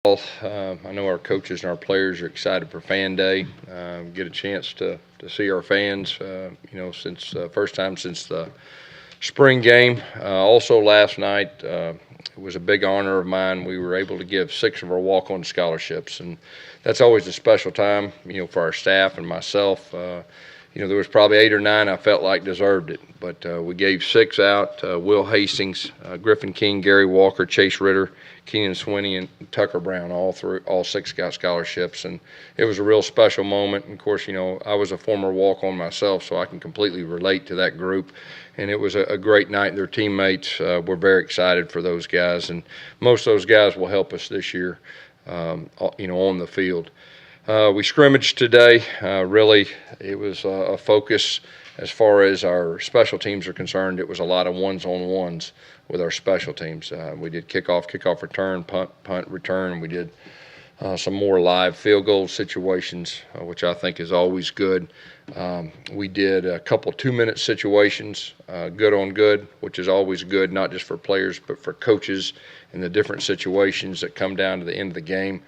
I know our coaches and our players are excited for Fan Day. Get a chance to see our fans, since first time since the spring game. Also last night, it was a big honor of mine. We were able to give 6 of our walk-on scholarships, and that's always a special time, for our staff and myself. There was probably 8 or 9 I felt like deserved it, but we gave 6 out. Will Hastings, Griffin King, Gary Walker, Chase Ritter, Keenan Swinney, and Tucker Brown, all 6 got scholarships, and it was a real special moment. And of course, I was a former walk-on myself, so I can completely relate to that group. And it was a great night. Their teammates were very excited for those guys, and most of those guys will help us this year, on the field. We scrimmaged today. Really, it was a focus as far as our special teams are concerned. It was a lot of ones-on-ones with our special teams. We did kickoff return, punt return. We did some more live field goal situations, which I think is always good. We did a couple 2-minute situations, good on good, which is always good, not just for players, but for coaches in the different situations that come down to the end of the game.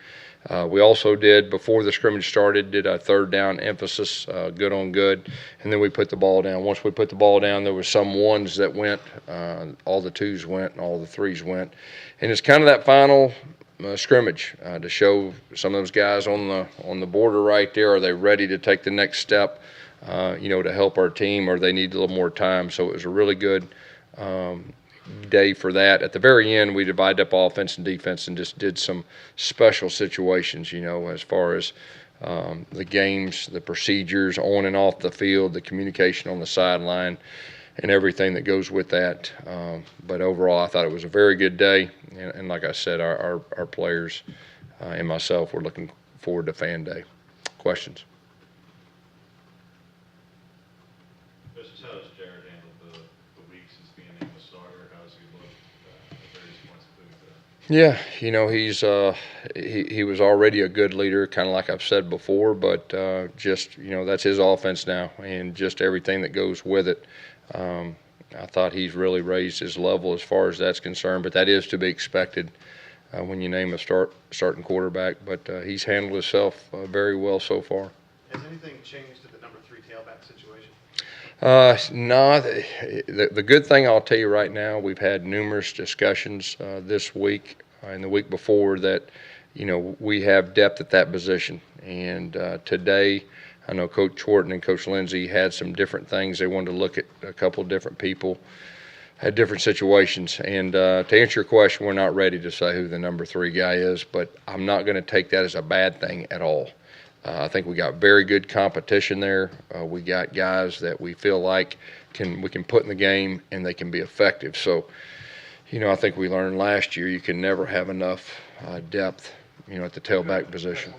We also did, before the scrimmage started, did a third down emphasis, good on good, and then we put the ball down. Once we put the ball down, there was some ones that went, all the 2s went, and all the 3s went. And it's kind of that final scrimmage to show some of those guys on the border right there, are they ready to take the next step, to help our team, or they need a little more time. So it was a really good day for that. At the very end, we divided up offense and defense and just did some special situations, as far as the games, the procedures on and off the field, the communication on the sideline, and everything that goes with that. But overall, I thought it was a very good day. And like I said, our players and myself were looking forward to Fan Day. Questions? How has Jared handled the week since being named the starter? How has he looked at various points of the Yeah, he was already a good leader, kind of like I've said before, but just, that's his offense now, and just everything that goes with it. I thought he's really raised his level as far as that's concerned, but that is to be expected when you name a starting quarterback. But he's handled himself very well so far. Has anything changed at the number 3 tailback situation? No, the good thing I'll tell you right now, we've had numerous discussions this week and the week before that, we have depth at that position. And today, I know Coach Horton and Coach Lindsey had some different things. They wanted to look at a couple different people, had different situations. And to answer your question, we're not ready to say who the number 3 guy is, but I'm not going to take that as a bad thing at all. I think we got very good competition there. We got guys that we feel like we can put in the game and they can be effective. So, I think we learned last year you can never have enough depth, at the tailback position.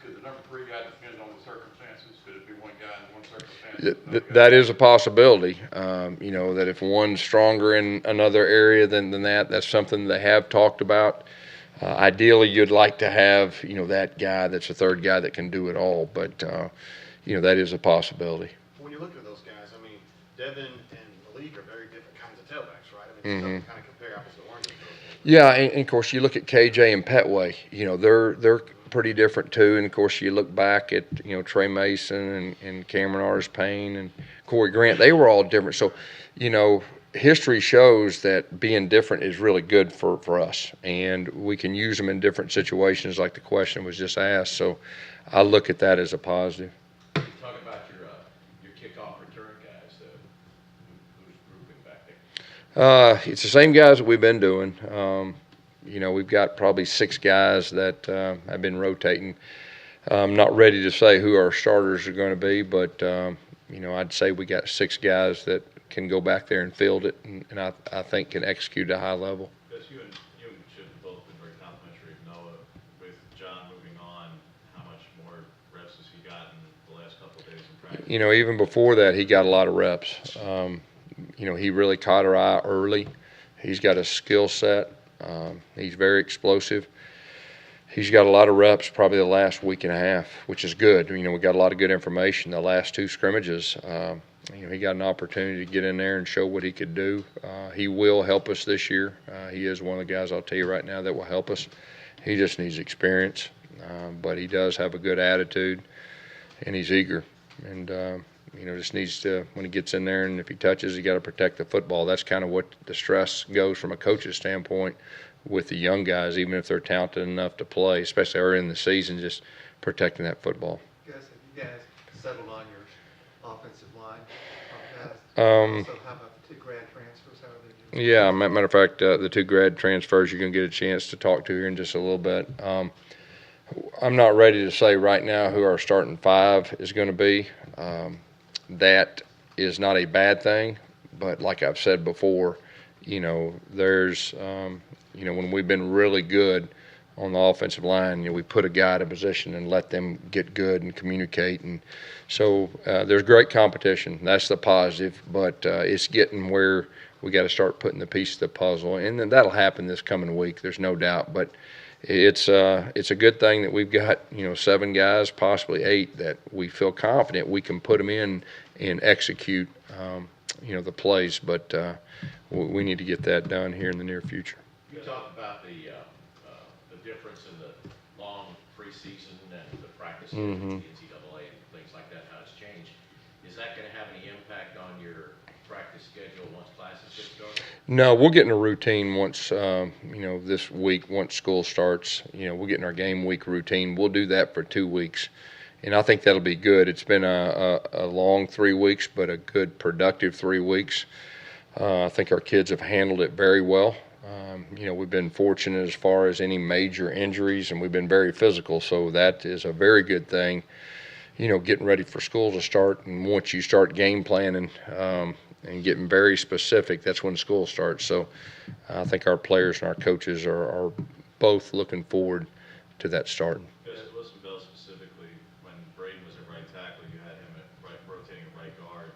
Could the number 3 guy depend on the circumstances? Could it be one guy in one circumstance? That is a possibility. That if one's stronger in another area than that, that's something they have talked about. Ideally, you'd like to have, that guy that's a third guy that can do it all, but, that is a possibility. When you look at those guys, Devin and Malik are very different kinds of tailbacks, right? It's kind of compare apples to oranges. Yeah, and of course, you look at KJ and Petway, they're pretty different too. And of course, you look back at, Trey Mason and Cameron Payne and Corey Grant, they were all different. So, history shows that being different is really good for us, and we can use them in different situations like the question was just asked. So I look at that as a positive. Talk about your kickoff return guys. Who's grouping back there? It's the same guys that we've been doing. We've got probably 6 guys that have been rotating. I'm not ready to say who our starters are going to be, but I'd say we got 6 guys that can go back there and field it, and I think can execute at a high level. Because you and Chip have both been very complimentary of Noah. With John moving on, how much more reps has he gotten the last couple of days in practice? Even before that, he got a lot of reps. He really caught our eye early. He's got a skill set. He's very explosive. He's got a lot of reps probably the last week and a half, which is good. We got a lot of good information. The last 2 scrimmages, he got an opportunity to get in there and show what he could do. He will help us this year. He is one of the guys, I'll tell you right now, that will help us. He just needs experience, but he does have a good attitude, and he's eager. And just needs to, when he gets in there, and if he touches, he got to protect the football. That's kind of what the stress goes from a coach's standpoint with the young guys, even if they're talented enough to play, especially early in the season, just protecting that football. Guys, have you guys settled on your offensive line? Also, how about the 2 grad transfers? How are they doing? Yeah, matter of fact, the 2 grad transfers you're going to get a chance to talk to here in just a little bit. I'm not ready to say right now who our starting 5 is going to be. That is not a bad thing, but like I've said before, there's, when we've been really good on the offensive line, we put a guy in a position and let them get good and communicate. And so there's great competition. That's the positive, but it's getting where we got to start putting the piece of the puzzle. And then that'll happen this coming week. There's no doubt, but it's a good thing that we've got 7 guys, possibly 8, that we feel confident we can put them in and execute the plays. But we need to get that done here in the near future. You talked about the difference in the long preseason and the practice with the NCAA and things like that, how it's changed. Is that going to have any impact on your practice schedule once classes get started? No, we'll get in a routine once, this week, once school starts. We'll get in our game week routine. We'll do that for 2 weeks, and I think that'll be good. It's been a long 3 weeks, but a good, productive 3 weeks. I think our kids have handled it very well. We've been fortunate as far as any major injuries, and we've been very physical, so that is a very good thing. Getting ready for school to start, and once you start game planning and getting very specific, that's when school starts. So I think our players and our coaches are both looking forward to that starting. Because Wilsonville specifically, when Braden was at right tackle, you had him rotating at right guard.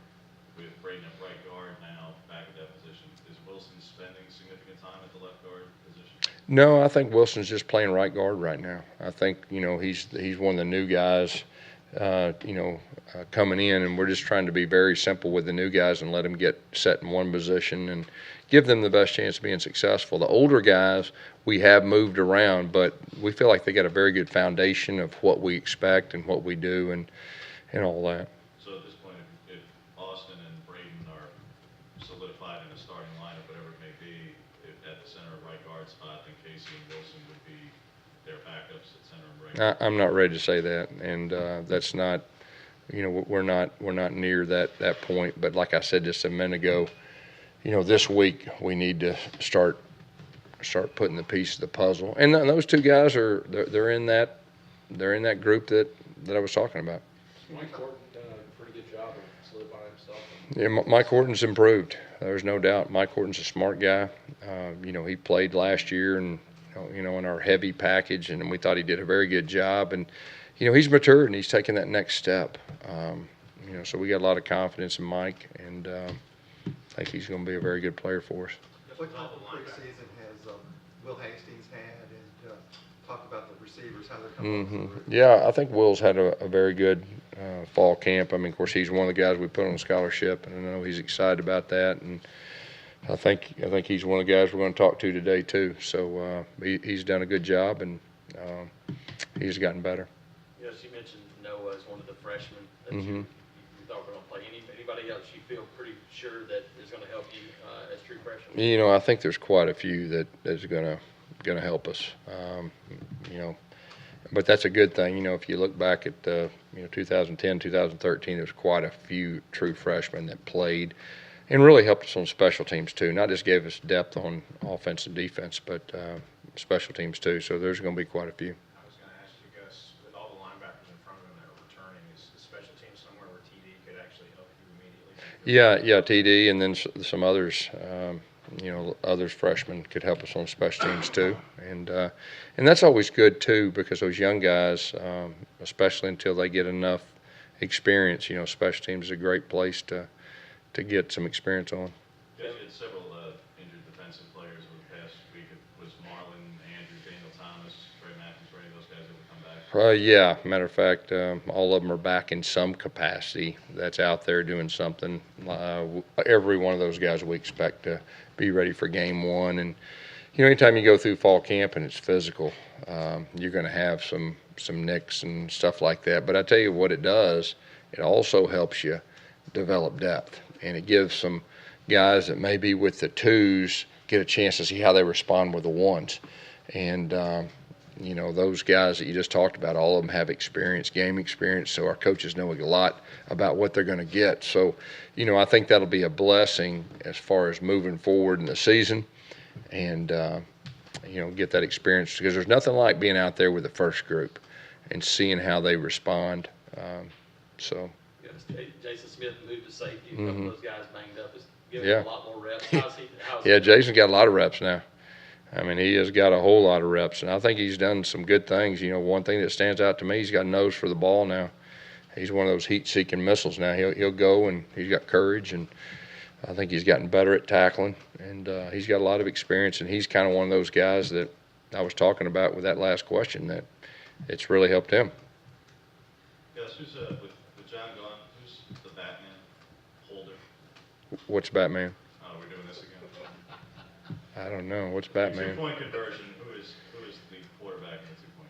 With Braden at right guard now, back at that position, is Wilson spending significant time at the left guard position? No, I think Wilson's just playing right guard right now. I think he's one of the new guys. Coming in, and we're just trying to be very simple with the new guys and let them get set in one position and give them the best chance of being successful. The older guys, we have moved around, but we feel like they got a very good foundation of what we expect and what we do and all that. So at this point, if Austin and Braden are solidified in a starting lineup, whatever it may be, at the center right guard spot, then Casey and Wilson would be their backups at center and right guard. I'm not ready to say that, and that's not. We're not near that point. But like I said just a minute ago, this week we need to start putting the piece of the puzzle. And those 2 guys they're in that group that I was talking about. Mike Horton done a pretty good job of solidifying himself. Yeah, Mike Horton's improved. There's no doubt. Mike Horton's a smart guy. He played last year and in our heavy package, and we thought he did a very good job. And he's matured and he's taken that next step. So we got a lot of confidence in Mike, and I think he's going to be a very good player for us. What type of preseason has Will Hastings had, and talk about the receivers, how they're coming along? Yeah, I think Will's had a very good fall camp. I mean, of course, he's one of the guys we put on scholarship, and I know he's excited about that. And I think he's one of the guys we're going to talk to today too. So he's done a good job, and he's gotten better. Yes, you mentioned Noah as one of the freshmen that you thought were going to play. Anybody else you feel pretty sure that is going to help you as true freshmen? I think there's quite a few that is going to help us. But that's a good thing. If you look back at 2010, 2013, there's quite a few true freshmen that played and really helped us on special teams too. Not just gave us depth on offense and defense, but special teams too. So there's going to be quite a few. I was going to ask you, Gus, with all the linebackers in front of him that are returning, is special teams somewhere where TD could actually help you immediately? Yeah, TD, and then some others. Others freshmen could help us on special teams too, and that's always good too, because those young guys, especially until they get enough experience, special teams is a great place to get some experience on. You guys had several injured defensive players over the past week. Was Marlon, Andrew, Daniel Thomas, Trey Matthews, were any of those guys ever come back? Yeah, matter of fact, all of them are back in some capacity that's out there doing something. Every one of those guys we expect to be ready for game one. And anytime you go through fall camp and it's physical, you're going to have some nicks and stuff like that. But I tell you what it does, it also helps you develop depth, and it gives some guys that maybe with the twos get a chance to see how they respond with the ones. And you know, those guys that you just talked about, all of them have experience, game experience, so our coaches know a lot about what they're going to get. So, you know, I think that'll be a blessing as far as moving forward in the season, and you know, get that experience, because there's nothing like being out there with the first group and seeing how they respond. So. Jason Smith moved to safety. A couple of those guys banged up. Is giving Yeah. him a lot more reps. How's he Yeah, Jason's got a lot of reps now. I mean, he has got a whole lot of reps, and I think he's done some good things. You know, one thing that stands out to me, he's got a nose for the ball now. He's one of those heat-seeking missiles now. He'll go, and he's got courage, and I think he's gotten better at tackling, and he's got a lot of experience, and he's kind of one of those guys that I was talking about with that last question, that it's really helped him. Yes, who's with John gone? Who's the Batman holder? What's Batman? Oh, we're doing this again. I don't know. What's Batman? Two-point conversion. Who is the quarterback in the two-point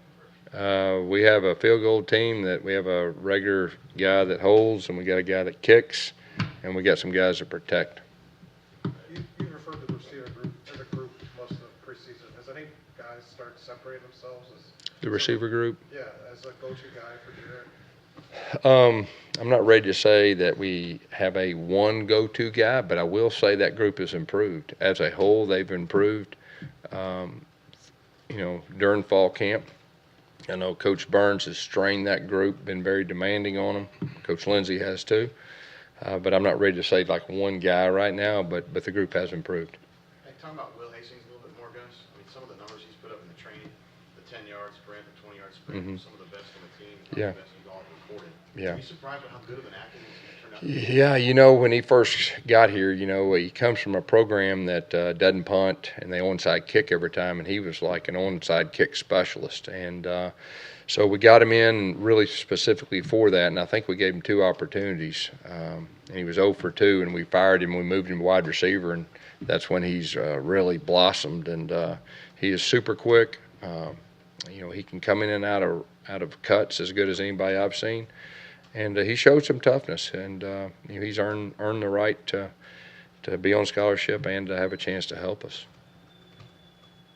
conversion? We have a field goal team that we have a regular guy that holds, and we got a guy that kicks, and we got some guys that protect. You referred to the receiver group as a group most of the preseason. Has any guys started separating themselves as The receiver group? Yeah, as a go-to guy for Derek? I'm not ready to say that we have a one go-to guy, but I will say that group has improved. As a whole, they've improved. You know, during fall camp, I know Coach Burns has strained that group, been very demanding on them. Coach Lindsey has too. But I'm not ready to say like one guy right now, but the group has improved. Hey, talking about Will Hastings a little bit more, Gus. I mean, some of the numbers he's put up in the training, the 10-yard sprint, the 20-yard sprint, some of the best on the team, Yeah. the best he's all recorded. Yeah. Are you surprised with how good of an athlete he's turned out to be? Yeah, you know, when he first got here, you know, he comes from a program that doesn't punt, and they onside kick every time, and he was like an onside kick specialist. And so we got him in really specifically for that, and I think we gave him 2 opportunities. And he was 0 for 2, and we fired him. We moved him to wide receiver, and that's when he's really blossomed. And he is super quick. You know, he can come in and out of cuts as good as anybody I've seen. And he showed some toughness, and you know, he's earned the right to be on scholarship and to have a chance to help us.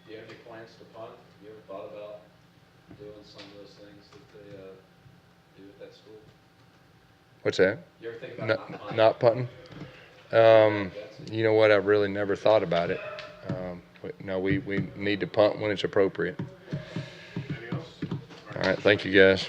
Do you have any plans to punt? You ever thought about doing some of those things that they do at that school? What's that? You ever think about Not punting? You know what? I've really never thought about it. No, we need to punt when it's appropriate. Anything else? All right, thank you guys.